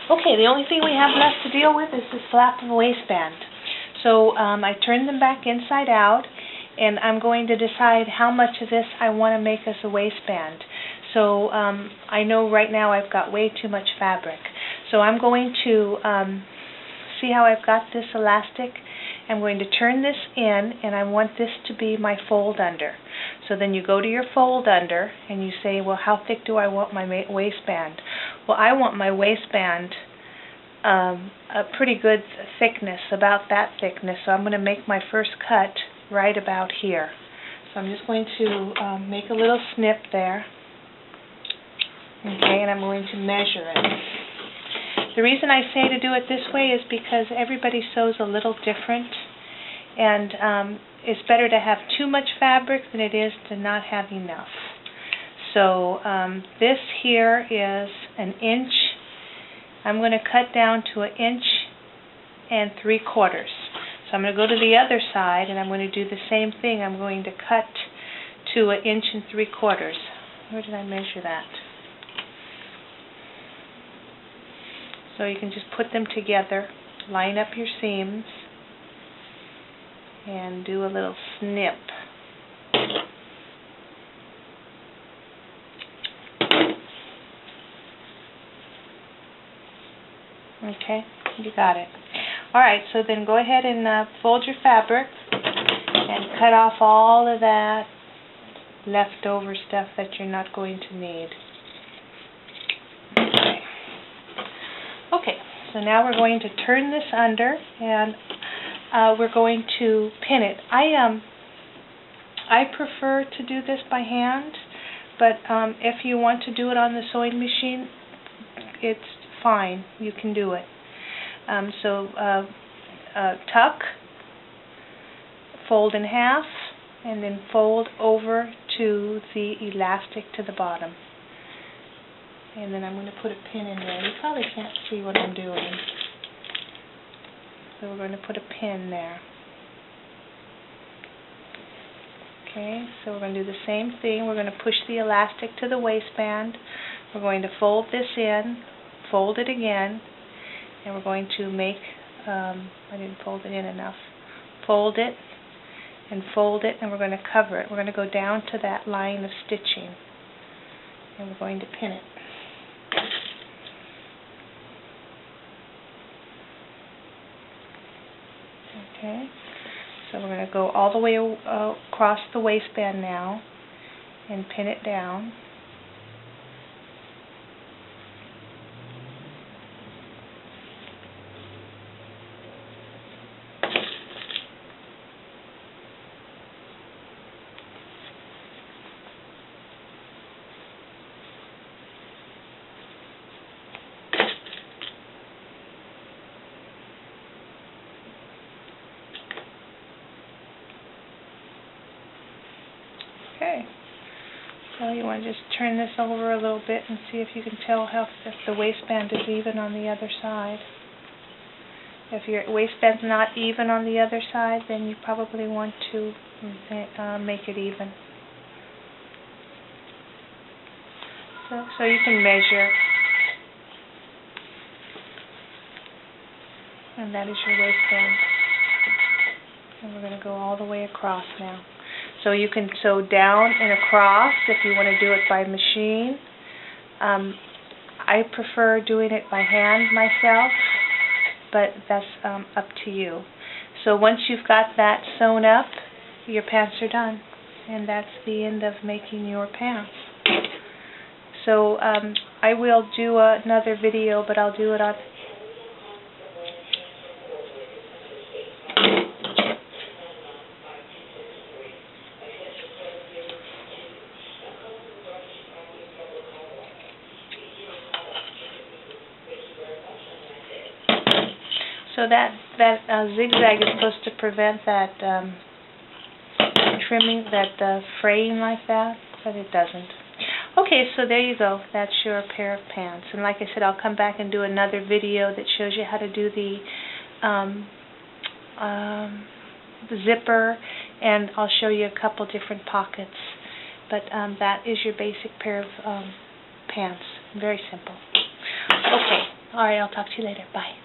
Okay, the only thing we have left to deal with is the flap of a waistband. So I turned them back inside out, and I'm going to decide how much of this I want to make as a waistband. So I know right now I've got way too much fabric. So I'm going to see how I've got this elastic. I'm going to turn this in, and I want this to be my fold under. So then you go to your fold under and you say, well, how thick do I want my waistband? Well, I want my waistband a pretty good thickness, about that thickness. So I'm going to make my first cut right about here. So I'm just going to make a little snip there. Okay, and I'm going to measure it. The reason I say to do it this way is because everybody sews a little different, and it's better to have too much fabric than it is to not have enough. So this here is 1 inch. I'm going to cut down to 1 3/4 inches. So I'm going to go to the other side, and I'm going to do the same thing. I'm going to cut to 1 3/4 inches. Where did I measure that? So you can just put them together, line up your seams, and do a little snip. Okay, you got it. Alright, so then go ahead and fold your fabric and cut off all of that leftover stuff that you're not going to need. Okay, so now we're going to turn this under, and we're going to pin it. I prefer to do this by hand, but if you want to do it on the sewing machine, it's fine. You can do it. Tuck, fold in half, and then fold over to the elastic to the bottom. And then I'm going to put a pin in there. You probably can't see what I'm doing. So we're going to put a pin there. Okay, so we're going to do the same thing. We're going to push the elastic to the waistband. We're going to fold this in, fold it again, and we're going to make, I didn't fold it in enough, fold it, and we're going to cover it. We're going to go down to that line of stitching, and we're going to pin it. Okay, so we're going to go all the way across the waistband now and pin it down. Okay, so you want to just turn this over a little bit and see if you can tell if the waistband is even on the other side. If your waistband's not even on the other side, then you probably want to make it even. So you can measure. And that is your waistband. And we're going to go all the way across now. So you can sew down and across if you want to do it by machine. I prefer doing it by hand myself, but that's up to you. So once you've got that sewn up, your pants are done. And that's the end of making your pants. So I will do another video, but I'll do it on... So that zigzag is supposed to prevent that trimming, that fraying like that, but it doesn't. Okay, so there you go. That's your pair of pants. And like I said, I'll come back and do another video that shows you how to do the zipper, and I'll show you a couple different pockets. But that is your basic pair of pants. Very simple. Okay. All right, I'll talk to you later. Bye.